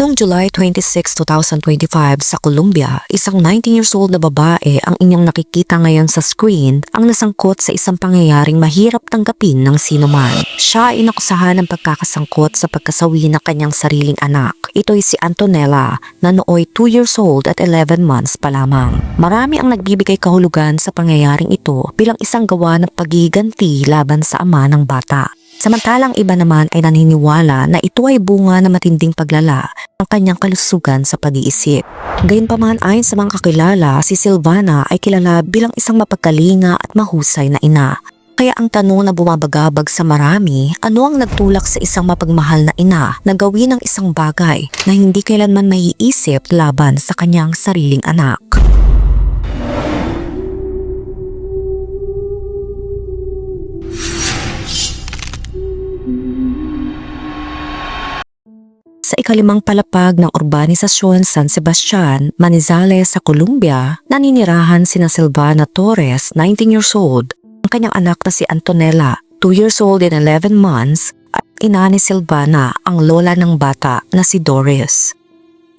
Noong July 26, 2025 sa Colombia, isang 19 years old na babae ang inyong nakikita ngayon sa screen ang nasangkot sa isang pangyayaring mahirap tanggapin ng sinuman. Siya ay inakusahan ng pagkakasangkot sa pagkasawi ng kanyang sariling anak. Ito'y si Antonella na nooy 2 years old at 11 months pa lamang. Marami ang nagbibigay kahulugan sa pangyayaring ito bilang isang gawa ng paghiganti laban sa ama ng bata. Samantalang iba naman ay naniniwala na ito ay bunga ng matinding paglala ng kanyang kalusugan sa pag-iisip. Gayunpaman ayon sa mga kakilala, si Silvana ay kilala bilang isang mapagkalinga at mahusay na ina. Kaya ang tanong na bumabagabag sa marami, ano ang nagtulak sa isang mapagmahal na ina na gawin ang isang bagay na hindi kailanman maiisip laban sa kanyang sariling anak? Sa ikalimang palapag ng urbanisasyon San Sebastian, Manizales sa Colombia, naninirahan sina Silvana Torres, 19 years old, ang kanyang anak na si Antonella, 2 years old and 11 months, at ina ni Silvana, ang lola ng bata na si Doris.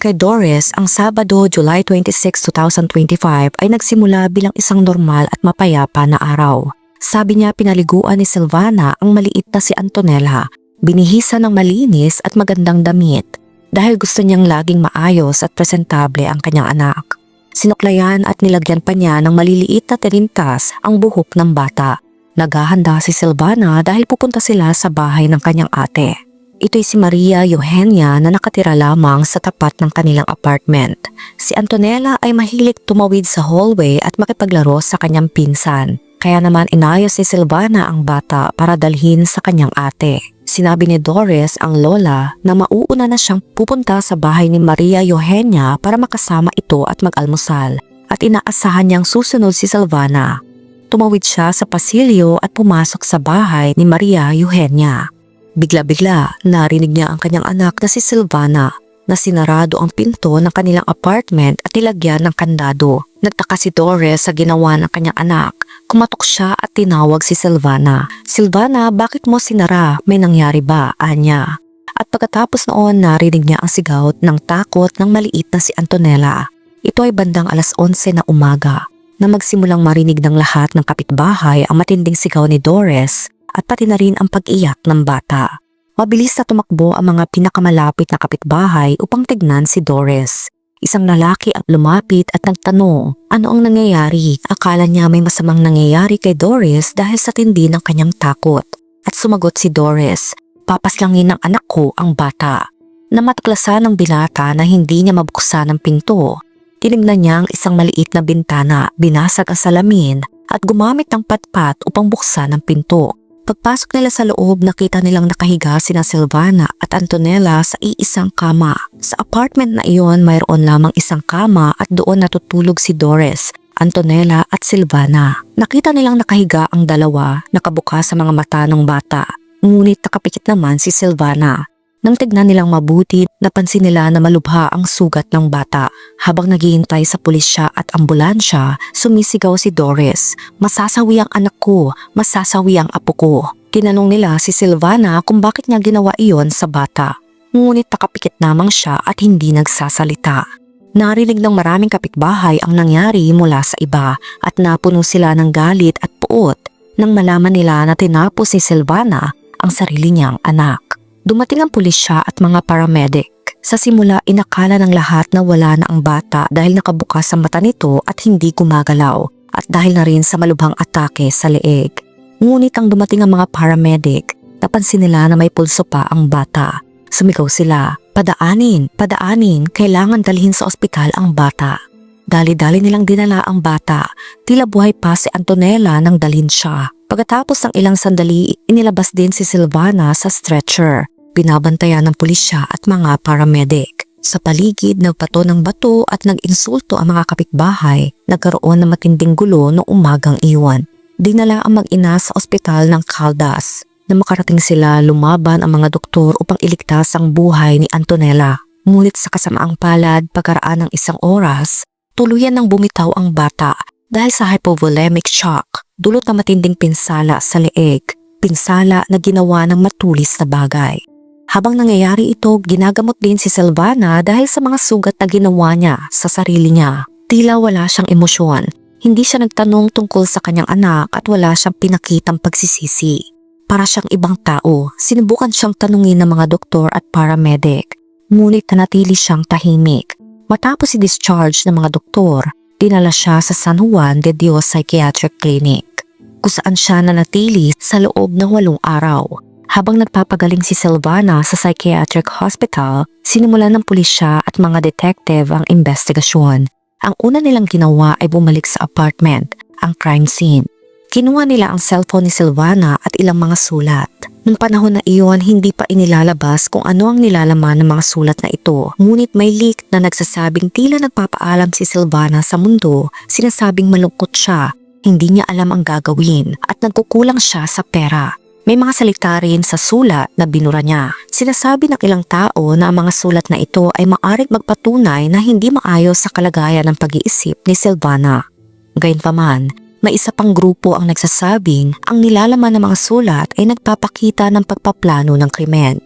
Kay Doris, ang Sabado, July 26, 2025 ay nagsimula bilang isang normal at mapayapa na araw. Sabi niya pinaliguan ni Silvana ang maliit na si Antonella, binihisa ng malinis at magandang damit dahil gusto niyang laging maayos at presentable ang kanyang anak. Sinuklayan at nilagyan pa niya ng maliliit na tirintas ang buhok ng bata. Naghahanda si Silvana dahil pupunta sila sa bahay ng kanyang ate. Ito'y si Maria Eugenia na nakatira lamang sa tapat ng kanilang apartment. Si Antonella ay mahilig tumawid sa hallway at makipaglaro sa kanyang pinsan. Kaya naman inayos si Silvana ang bata para dalhin sa kanyang ate. Sinabi ni Doris, ang lola, na mauuna na siyang pupunta sa bahay ni Maria Eugenia para makasama ito at mag-almusal at inaasahan niyang susunod si Silvana. Tumawid siya sa pasilyo at pumasok sa bahay ni Maria Eugenia. Bigla-bigla narinig niya ang kanyang anak na si Silvana na sinarado ang pinto ng kanilang apartment at nilagyan ng kandado. Nagtaka si Doris sa ginawa ng kanyang anak. Kumatok siya at tinawag si Silvana. "Silvana, bakit mo sinara? May nangyari ba?" anya. At pagkatapos noon narinig niya ang sigaw ng takot ng maliit na si Antonella. Ito ay bandang alas 11 na umaga na magsimulang marinig ng lahat ng kapitbahay ang matinding sigaw ni Doris at pati na rin ang pag-iyak ng bata. Mabilis na tumakbo ang mga pinakamalapit na kapitbahay upang tignan si Doris. Isang lalaki ang lumapit at nagtanong, ano ang nangyayari? Akala niya may masamang nangyayari kay Doris dahil sa tindi ng kanyang takot. At sumagot si Doris, papaslangin ng anak ko ang bata. Namatuklasan ng binata na hindi niya mabuksan ang pinto. Tinignan niya ang isang maliit na bintana, binasag ang salamin at gumamit ng patpat upang buksan ang pinto. Pagpasok nila sa loob, nakita nilang nakahiga sina Silvana at Antonella sa iisang kama. Sa apartment na iyon, mayroon lamang isang kama at doon natutulog si Doris, Antonella at Silvana. Nakita nilang nakahiga ang dalawa, nakabukas sa mga mata ng bata. Ngunit nakapikit naman si Silvana. Nang tignan nilang mabuti, napansin nila na malubha ang sugat ng bata. Habang naghihintay sa pulisya at ambulansya, sumisigaw si Doris, "Masasawi ang anak ko, masasawi ang apo ko." Tinanong nila si Silvana kung bakit niya ginawa iyon sa bata. Ngunit nakapikit lamang siya at hindi nagsasalita. Narinig ng maraming kapitbahay ang nangyari mula sa iba at napuno sila ng galit at puot nang malaman nila na tinapos ni Silvana ang sarili niyang anak. Dumating ang pulisya at mga paramedic. Sa simula, inakala ng lahat na wala na ang bata dahil nakabukas ang mata nito at hindi gumagalaw at dahil na rin sa malubhang atake sa leeg. Ngunit ang dumating ang mga paramedic, napansin nila na may pulso pa ang bata. Sumigaw sila, "Padaanin, padaanin, kailangan dalhin sa ospital ang bata." Dali-dali nilang dinala ang bata. Tila buhay pa si Antonella nang dalhin siya. Pagkatapos ng ilang sandali, inilabas din si Silvana sa stretcher. Binabantayan ng pulisya at mga paramedic. Sa paligid, nagpato ng bato at nag-insulto ang mga kapitbahay. Nagkaroon ng matinding gulo noong umagang iyon. Dinala ang mag-ina sa ospital ng Caldas. Na makarating sila, lumaban ang mga doktor upang iligtas ang buhay ni Antonella. Ngunit sa kasamaang palad, pagkaraan ng isang oras, tuluyan nang bumitaw ang bata dahil sa hypovolemic shock, dulot na matinding pinsala sa leeg. Pinsala na ginawa ng matulis na bagay. Habang nangyayari ito, ginagamot din si Silvana dahil sa mga sugat na ginawa niya sa sarili niya. Tila wala siyang emosyon. Hindi siya nagtanong tungkol sa kanyang anak at wala siyang pinakitang pagsisisi. Para siyang ibang tao, sinubukan siyang tanungin ng mga doktor at paramedic. Ngunit nanatili siyang tahimik. Matapos i-discharge ng mga doktor, dinala siya sa San Juan de Dios Psychiatric Clinic, kung saan siya nanatili sa loob ng 8 araw. Habang nagpapagaling si Silvana sa psychiatric hospital, sinimulan ng pulisya at mga detective ang investigasyon. Ang una nilang ginawa ay bumalik sa apartment, ang crime scene. Kinuha nila ang cellphone ni Silvana at ilang mga sulat. Noong panahon na iyon, hindi pa inilalabas kung ano ang nilalaman ng mga sulat na ito. Ngunit may leak na nagsasabing tila nagpapaalam si Silvana sa mundo, sinasabing malungkot siya, hindi niya alam ang gagawin at nagkukulang siya sa pera. May mga salita rin sa sulat na binura niya. Sinasabi ng ilang tao na ang mga sulat na ito ay maaaring magpatunay na hindi maayos sa kalagayan ng pag-iisip ni Silvana. Gayunpaman, may isa pang grupo ang nagsasabing ang nilalaman ng mga sulat ay nagpapakita ng pagpaplano ng krimen.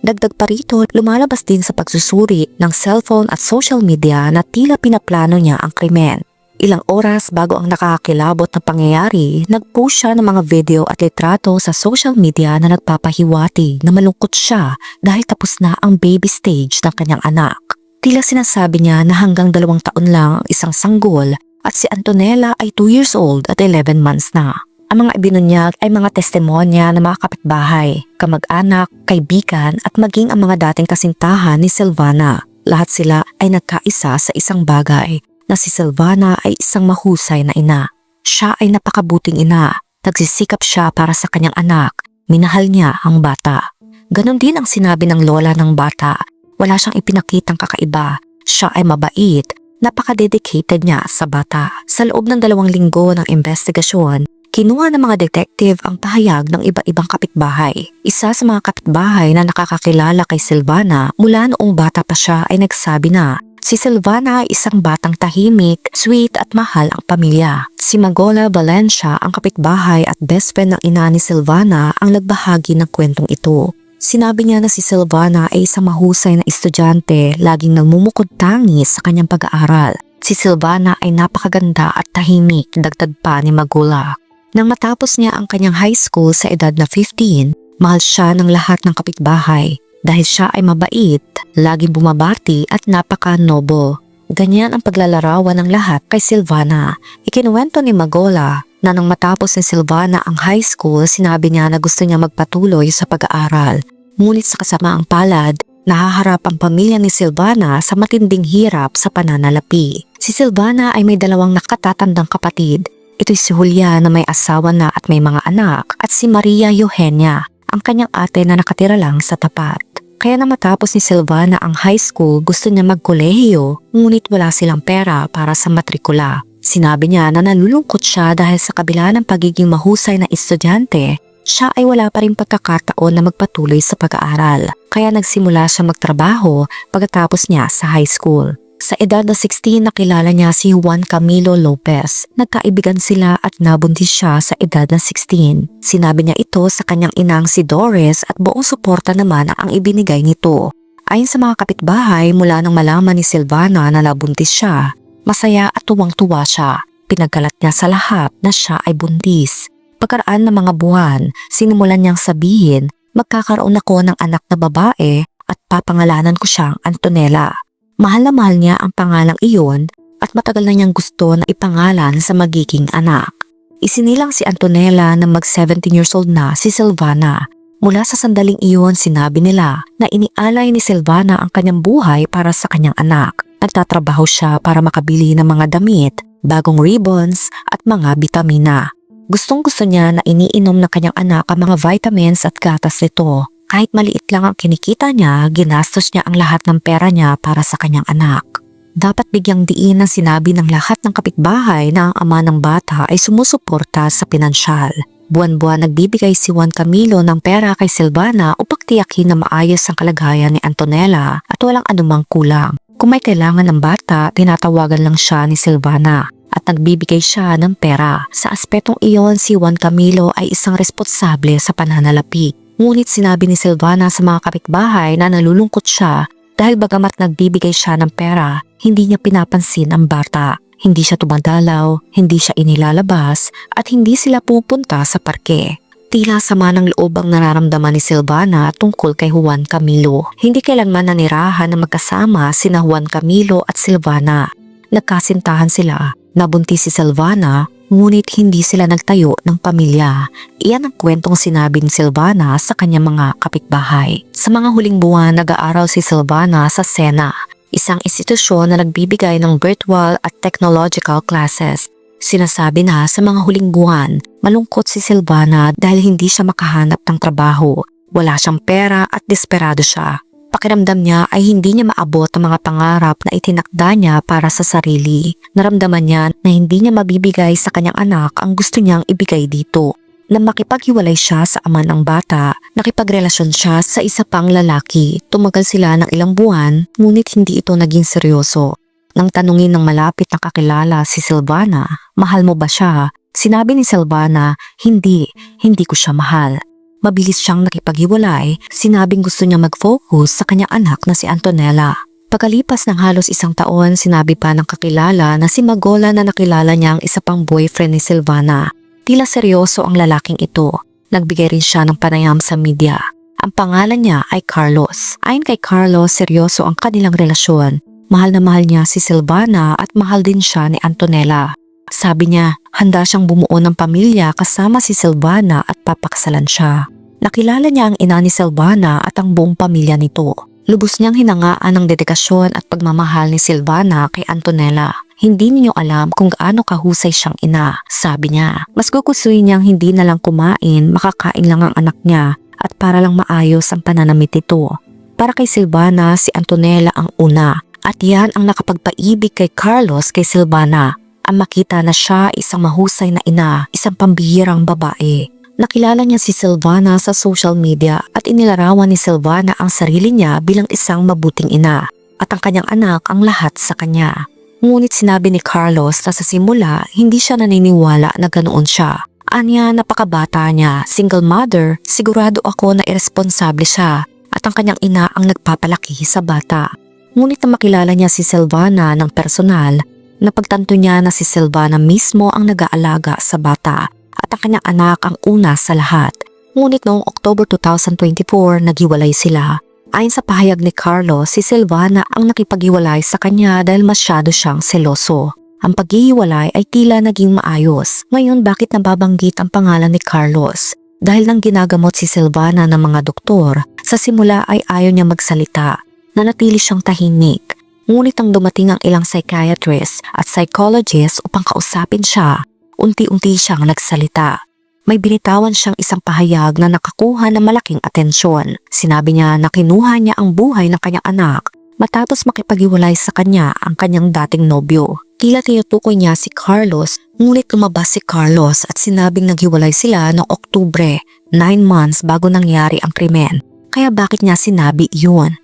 Dagdag pa rito, lumalabas din sa pagsusuri ng cellphone at social media na tila pinaplano niya ang krimen. Ilang oras bago ang nakakakilabot na pangyayari, nag-post siya ng mga video at litrato sa social media na nagpapahiwatig na malungkot siya dahil tapos na ang baby stage ng kanyang anak. Tila sinasabi niya na hanggang 2 taon lang ang isang sanggol at si Antonella ay 2 years old at 11 months na. Ang mga ibinunyag ay mga testimonya ng mga kapitbahay, kamag-anak, kaibigan at maging ang mga dating kasintahan ni Silvana. Lahat sila ay nagkaisa sa isang bagay, na si Silvana ay isang mahusay na ina. Siya ay napakabuting ina. Nagsisikap siya para sa kanyang anak. Minahal niya ang bata. Ganon din ang sinabi ng lola ng bata. Wala siyang ipinakitang kakaiba. Siya ay mabait. Napaka-dedicated niya sa bata. Sa loob ng 2 linggo ng investigasyon, kinuha ng mga detective ang pahayag ng iba-ibang kapitbahay. Isa sa mga kapitbahay na nakakakilala kay Silvana mula noong bata pa siya ay nagsabi na si Silvana ay isang batang tahimik, sweet at mahal ang pamilya. Si Magola Valencia, ang kapitbahay at best friend ng ina ni Silvana, ang nagbahagi ng kwentong ito. Sinabi niya na si Silvana ay isang mahusay na estudyante, laging nagmumukod-tangis sa kanyang pag-aaral. Si Silvana ay napakaganda at tahimik, dagdag pa ni Magola. Nang matapos niya ang kanyang high school sa edad na 15, mahal siya ng lahat ng kapitbahay. Dahil siya ay mabait, laging bumabati at napaka-noble. Ganyan ang paglalarawan ng lahat kay Silvana. Ikinuwento ni Magola na nang matapos ni Silvana ang high school, sinabi niya na gusto niya magpatuloy sa pag-aaral. Ngunit sa kasamaang palad, nahaharap ang pamilya ni Silvana sa matinding hirap sa pananalapi. Si Silvana ay may 2 nakatatandang kapatid. Ito'y si Julia na may asawa na at may mga anak at si Maria Eugenia, ang kanyang ate na nakatira lang sa tapat. Kaya na matapos ni Silvana ang high school, gusto niya magkolehiyo, ngunit wala silang pera para sa matrikula. Sinabi niya na nalulungkot siya dahil sa kabila ng pagiging mahusay na estudyante, siya ay wala pa rin pagkakataon na magpatuloy sa pag-aaral. Kaya nagsimula siya magtrabaho pagkatapos niya sa high school. Sa edad na 16 nakilala niya si Juan Camilo Lopez. Nagkaibigan sila at nabuntis siya sa edad na 16. Sinabi niya ito sa kanyang inang si Doris at buong suporta naman ang ibinigay nito. Ayon sa mga kapitbahay, mula nang malaman ni Silvana na nabuntis siya, masaya at tuwang-tuwa siya. Pinagkalat niya sa lahat na siya ay buntis. Pagkaraan ng mga buwan, sinimulan niyang sabihin, magkakaroon ako ng anak na babae at papangalanan ko siyang Antonella. Mahal na mahal niya ang pangalang iyon at matagal na niyang gusto na ipangalan sa magiging anak. Isinilang si Antonella na mag-17 years old na si Silvana. Mula sa sandaling iyon, sinabi nila na inialay ni Silvana ang kanyang buhay para sa kanyang anak. Nagtatrabaho siya para makabili ng mga damit, bagong ribbons at mga bitamina. Gustong-gusto niya na iniinom ng kanyang anak ang mga vitamins at gatas nito. Kahit maliit lang ang kinikita niya, ginastos niya ang lahat ng pera niya para sa kanyang anak. Dapat bigyang diin ang sinabi ng lahat ng kapitbahay na ang ama ng bata ay sumusuporta sa pinansyal. Buwan-buwan nagbibigay si Juan Camilo ng pera kay Silvana upang tiyakin na maayos ang kalagayan ni Antonella at walang anumang kulang. Kung may kailangan ng bata, tinatawagan lang siya ni Silvana at nagbibigay siya ng pera. Sa aspetong iyon, si Juan Camilo ay isang responsable sa pananalapi. Ngunit sinabi ni Silvana sa mga kapitbahay na nalulungkot siya dahil bagamat nagbibigay siya ng pera, hindi niya pinapansin ang bata. Hindi siya tumadalaw, hindi siya inilalabas at hindi sila pupunta sa parke. Tila sama ng loob ang nararamdaman ni Silvana tungkol kay Juan Camilo. Hindi kailanman nanirahan na magkasama sina Juan Camilo at Silvana. Nagkasintahan sila. Nabuntis si Silvana, ngunit hindi sila nagtayo ng pamilya. Iyan ang kwentong sinabi ni Silvana sa kanyang mga kapitbahay. Sa mga huling buwan, nag-aaral si Silvana sa SENA, isang institusyon na nagbibigay ng virtual at technological classes. Sinasabi na sa mga huling buwan, malungkot si Silvana dahil hindi siya makahanap ng trabaho. Wala siyang pera at desperado siya. Pakiramdam niya ay hindi niya maabot ang mga pangarap na itinakda niya para sa sarili. Naramdaman niya na hindi niya mabibigay sa kanyang anak ang gusto niyang ibigay dito. Nang makipaghiwalay siya sa ama ng bata, nakipagrelasyon siya sa isa pang lalaki. Tumagal sila ng ilang buwan, ngunit hindi ito naging seryoso. Nang tanungin ng malapit na kakilala si Silvana, mahal mo ba siya? Sinabi ni Silvana, hindi ko siya mahal. Mabilis siyang nakipaghiwalay, sinabing gusto niya mag-focus sa kanyang anak na si Antonella. Pagkalipas ng halos isang taon, sinabi pa ng kakilala na si Magola na nakilala niya ang isa pang boyfriend ni Silvana. Tila seryoso ang lalaking ito. Nagbigay rin siya ng panayam sa media. Ang pangalan niya ay Carlos. Ayon kay Carlos, seryoso ang kanilang relasyon. Mahal na mahal niya si Silvana at mahal din siya ni Antonella. Sabi niya, handa siyang bumuo ng pamilya kasama si Silvana at papakasalan siya. Nakilala niya ang ina ni Silvana at ang buong pamilya nito. Lubos niyang hinangaan ang dedikasyon at pagmamahal ni Silvana kay Antonella. Hindi niyo alam kung gaano kahusay siyang ina, sabi niya. Mas gugustuhin niyang hindi na lang kumain, makakain lang ang anak niya at para lang maayos ang pananamit nito. Para kay Silvana, si Antonella ang una at yan ang nakapagpaibig kay Carlos kay Silvana. Ang makita na siya isang mahusay na ina, isang pambihirang babae. Nakilala niya si Silvana sa social media at inilarawan ni Silvana ang sarili niya bilang isang mabuting ina at ang kanyang anak ang lahat sa kanya. Ngunit sinabi ni Carlos na sa simula hindi siya naniniwala na ganoon siya. Anya, napakabata niya, single mother, sigurado ako na irresponsable siya at ang kanyang ina ang nagpapalaki sa bata. Ngunit na makilala niya si Silvana ng personal, napagtanto niya na si Silvana mismo ang nag-aalaga sa bata at ang kanyang anak ang una sa lahat. Ngunit noong October 2024, naghiwalay sila. Ayon sa pahayag ni Carlos, si Silvana ang nakipaghiwalay sa kanya dahil masyado siyang seloso. Ang paghihiwalay ay tila naging maayos. Ngayon, bakit nababanggit ang pangalan ni Carlos? Dahil nang ginagamot si Silvana ng mga doktor, sa simula ay ayaw niya magsalita. Nanatili siyang tahimik. Ngunit ang dumating ang ilang psychiatrist at psychologist upang kausapin siya, unti-unti siyang nagsalita. May binitawan siyang isang pahayag na nakakuha ng malaking atensyon. Sinabi niya na kinuha niya ang buhay ng kanyang anak matapos makipaghiwalay sa kanya ang kanyang dating nobyo. Tila tinutukoy niya si Carlos, ngunit lumabas si Carlos at sinabing naghiwalay sila noong Oktubre, 9 months bago nangyari ang krimen. Kaya bakit niya sinabi iyon?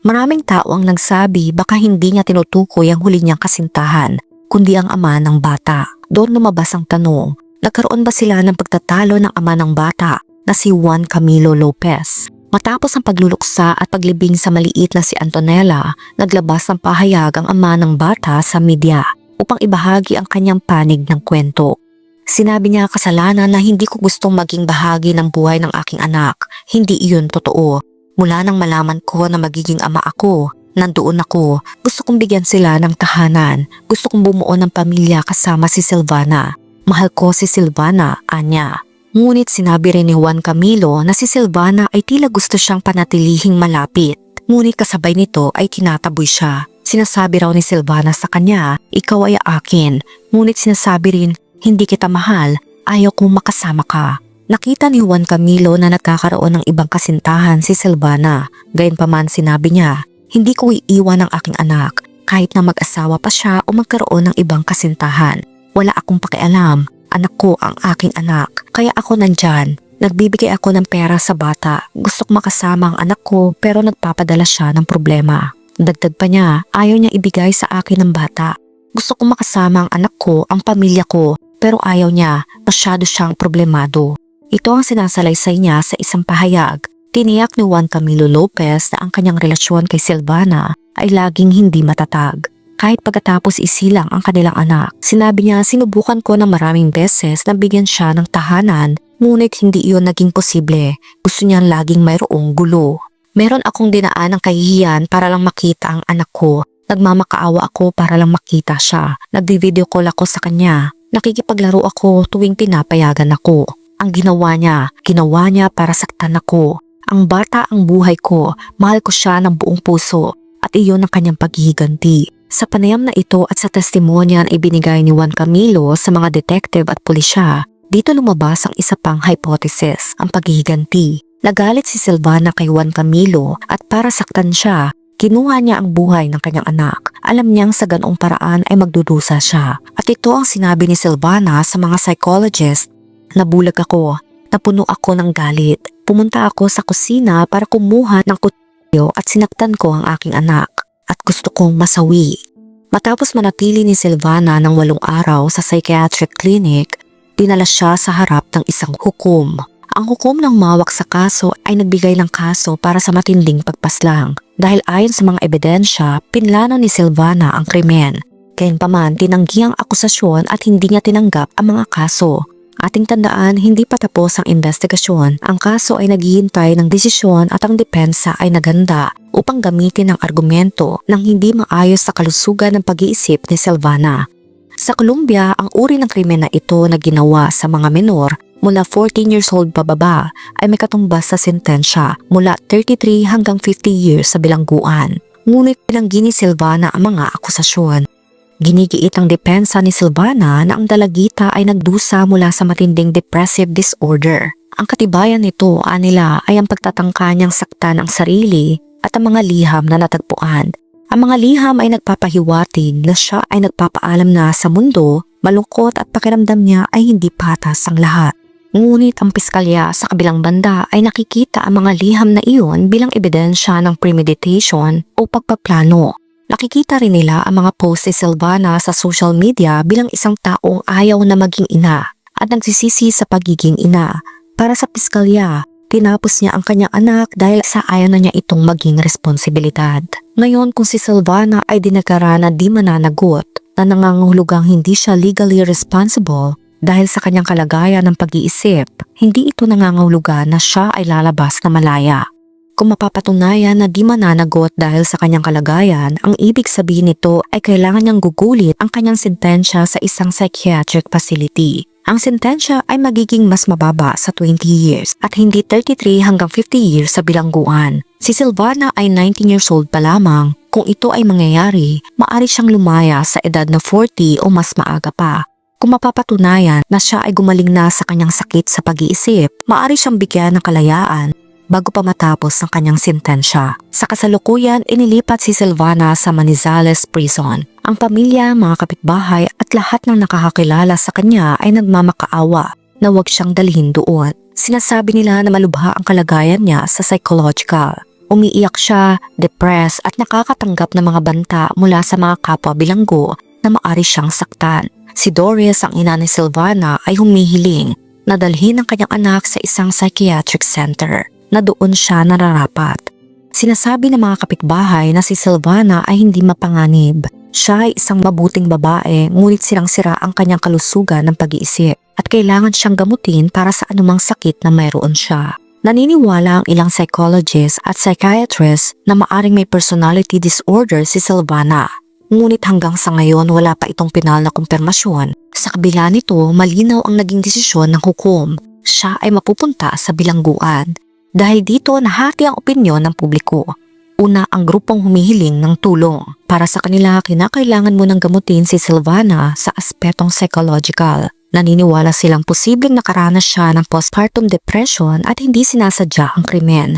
Maraming tao ang nagsabi baka hindi niya tinutukoy ang huli niyang kasintahan, kundi ang ama ng bata. Doon lumabas ang tanong, nagkaroon ba sila ng pagtatalo ng ama ng bata na si Juan Camilo Lopez? Matapos ang pagluluksa at paglibing sa maliit na si Antonella, naglabas ng pahayag ang ama ng bata sa media upang ibahagi ang kanyang panig ng kwento. Sinabi niya kasalanan na hindi ko gustong maging bahagi ng buhay ng aking anak. Hindi iyon totoo. Mula nang malaman ko na magiging ama ako, nandoon ako. Gusto kong bigyan sila ng tahanan. Gusto kong bumuo ng pamilya kasama si Silvana. Mahal ko si Silvana, anya. Ngunit sinabi rin ni Juan Camilo na si Silvana ay tila gusto siyang panatilihing malapit. Ngunit kasabay nito ay tinataboy siya. Sinasabi raw ni Silvana sa kanya, ikaw ay akin. Ngunit sinasabi rin, hindi kita mahal, ayaw kong makasama ka. Nakita ni Juan Camilo na nagkakaroon ng ibang kasintahan si Silvana. Gayunpaman sinabi niya, hindi ko iiwan ang aking anak kahit na mag-asawa pa siya o magkaroon ng ibang kasintahan. Wala akong pakialam, anak ko ang aking anak. Kaya ako nandyan, nagbibigay ako ng pera sa bata. Gusto kong makasama ang anak ko pero nagpapadala siya ng problema. Dagdag pa niya, ayaw niya ibigay sa akin ng bata. Gusto kong makasama ang anak ko, ang pamilya ko, pero ayaw niya, masyado siyang problemado. Ito ang sinasalaysay niya sa isang pahayag. Tiniyak ni Juan Camilo Lopez na ang kanyang relasyon kay Silvana ay laging hindi matatag. Kahit pagkatapos isilang ang kanilang anak, sinabi niya, sinubukan ko ng maraming beses na bigyan siya ng tahanan, ngunit hindi iyon naging posible. Gusto niyang laging mayroong gulo. Meron akong dinaan ng kahihiyan para lang makita ang anak ko. Nagmamakaawa ako para lang makita siya. Nagdi-video call ako sa kanya. Nakikipaglaro ako tuwing pinapayagan ako. Ang ginawa niya para saktan ako. Ang bata ang buhay ko, mahal ko siya ng buong puso at iyon ang kanyang paghihiganti. Sa panayam na ito at sa testimonyan ay binigay ni Juan Camilo sa mga detective at pulisya, dito lumabas ang isa pang hypothesis, ang paghihiganti. Nagalit si Silvana kay Juan Camilo at para saktan siya, kinuha niya ang buhay ng kanyang anak. Alam niyang sa ganoong paraan ay magdudusa siya. At ito ang sinabi ni Silvana sa mga psychologist. Nabulag ako, napuno ako ng galit. Pumunta ako sa kusina para kumuha ng kutsilyo at sinaktan ko ang aking anak at gusto kong masawi. Matapos manatili ni Silvana ng 8 araw sa psychiatric clinic, dinala siya sa harap ng isang hukom. Ang hukom ng mawak sa kaso ay nagbigay ng kaso para sa matinding pagpaslang dahil ayon sa mga ebidensya, pinlano ni Silvana ang krimen. Gayunpaman, tinanggi ang akusasyon at hindi niya tinanggap ang mga kaso. Ating tandaan, hindi pa tapos ang investigasyon. Ang kaso ay naghihintay ng desisyon at ang depensa ay naganda upang gamitin ang argumento ng hindi maayos sa kalusugan ng pag-iisip ni Silvana. Sa Colombia, ang uri ng krimen na ito na ginawa sa mga menor mula 14 years old pababa ay may katumbas sa sentensya mula 33 hanggang 50 years sa bilangguan. Ngunit pinanggi ni Silvana ang mga akusasyon. Ginigiit ang depensa ni Silvana na ang dalagita ay nagdusa mula sa matinding depressive disorder. Ang katibayan nito, anila, ay ang pagtatangka niyang saktan ang sarili at ang mga liham na natagpuan. Ang mga liham ay nagpapahiwatig na siya ay nagpapaalam na sa mundo, malungkot at pakiramdam niya ay hindi patas ang lahat. Ngunit ang piskalya sa kabilang banda ay nakikita ang mga liham na iyon bilang ebidensya ng premeditation o pagpaplano. Nakikita rin nila ang mga post ni Silvana sa social media bilang isang taong ayaw na maging ina at nagsisisi sa pagiging ina. Para sa piskalya, tinapos niya ang kanyang anak dahil sa ayaw na niya itong maging responsibilidad. Ngayon kung si Silvana ay dineklara na di mananagot na nangangahulugang hindi siya legally responsible dahil sa kanyang kalagayan ng pag-iisip, hindi ito nangangahulugan na siya ay lalabas na malaya. Kung mapapatunayan na di mananagot dahil sa kanyang kalagayan, ang ibig sabihin nito ay kailangan niyang gugulit ang kanyang sentensya sa isang psychiatric facility. Ang sentensya ay magiging mas mababa sa 20 years at hindi 33 hanggang 50 years sa bilangguan. Si Silvana ay 19 years old pa lamang. Kung ito ay mangyayari, maaari siyang lumaya sa edad na 40 o mas maaga pa. Kung mapapatunayan na siya ay gumaling na sa kanyang sakit sa pag-iisip, maaari siyang bigyan ng kalayaan bago pa matapos ang kanyang sentensya. Sa kasalukuyan, inilipat si Silvana sa Manizales Prison. Ang pamilya, mga kapitbahay at lahat ng nakakakilala sa kanya ay nagmamakaawa na huwag siyang dalhin doon. Sinasabi nila na malubha ang kalagayan niya sa psychological. Umiiyak siya, depressed at nakakatanggap ng mga banta mula sa mga kapwa bilanggo na maari siyang saktan. Si Doris, ang ina ni Silvana, ay humihiling na dalhin ang kanyang anak sa isang psychiatric center na doon siya nararapat. Sinasabi ng mga kapitbahay na si Silvana ay hindi mapanganib. Siya ay isang mabuting babae, ngunit sirang-sira ang kanyang kalusugan ng pag-iisip at kailangan siyang gamutin para sa anumang sakit na mayroon siya. Naniniwala ang ilang psychologists at psychiatrists na maaring may personality disorder si Silvana. Ngunit hanggang sa ngayon wala pa itong pinal na kumpirmasyon. Sa kabila nito, malinaw ang naging desisyon ng hukom. Siya ay mapupunta sa bilangguan. Dahil dito nahati ang opinyon ng publiko. Una, ang grupong humihiling ng tulong. Para sa kanila, kinakailangan mo ng gamutin si Silvana sa aspetong psychological. Naniniwala silang posibleng nakaranas siya ng postpartum depression at hindi sinasadya ang krimen.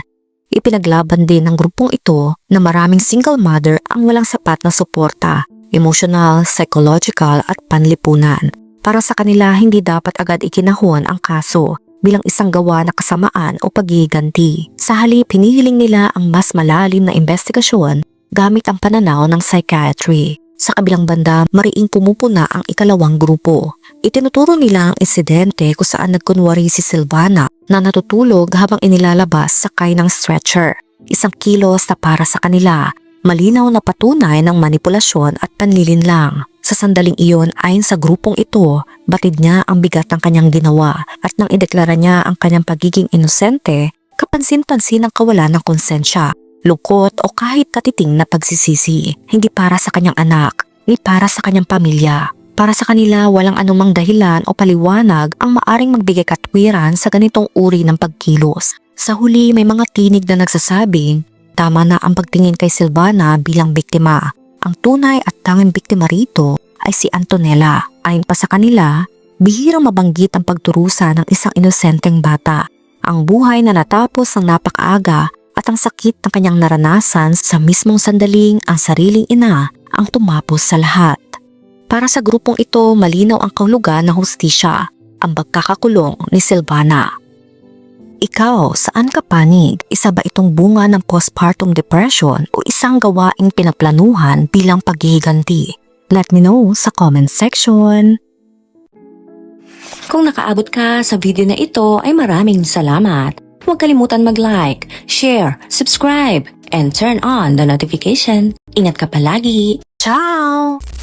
Ipinaglaban din ng grupong ito na maraming single mother ang walang sapat na suporta, emotional, psychological at panlipunan. Para sa kanila, hindi dapat agad ikinahon ang kaso bilang isang gawa na kasamaan o paghihiganti. Sa halip, hinihiling nila ang mas malalim na investigasyon gamit ang pananaw ng psychiatry. Sa kabilang banda, mariing pumupuna ang ikalawang grupo. Itinuturo nila ang insidente kung saan nagkunwari si Silvana na natutulog habang inilalabas sakay ng stretcher. Isang kilos na para sa kanila, malinaw na patunay ng manipulasyon at panlilinlang. Sa sandaling iyon, ayon sa grupong ito, batid niya ang bigat ng kanyang ginawa at nang ideklara niya ang kanyang pagiging inosente, kapansin-pansin ang kawalan ng konsensya, lungkot o kahit katiting na pagsisisi, hindi para sa kanyang anak, ni para sa kanyang pamilya. Para sa kanila, walang anumang dahilan o paliwanag ang maaring magbigay katwiran sa ganitong uri ng pagkilos. Sa huli, may mga tinig na nagsasabing, tama na ang pagtingin kay Silvana bilang biktima. Ang tunay at tanging biktima rito ay si Antonella. Ayon pa sa kanila, bihirang mabanggit ang pagturusa ng isang inosenteng bata. Ang buhay na natapos ng napakaaga at ang sakit ng kanyang naranasan sa mismong sandaling ang sariling ina ang tumapos sa lahat. Para sa grupong ito, malinaw ang kahulugan ng hustisya, ang pagkakakulong ni Silvana. Ikaw, saan ka panig? Isa ba itong bunga ng postpartum depression o isang gawaing pinaplanuhan bilang paghihiganti? Let me know sa comment section. Kung nakaabot ka sa video na ito ay maraming salamat. Huwag kalimutan mag-like, share, subscribe, and turn on the notification. Ingat ka palagi! Ciao!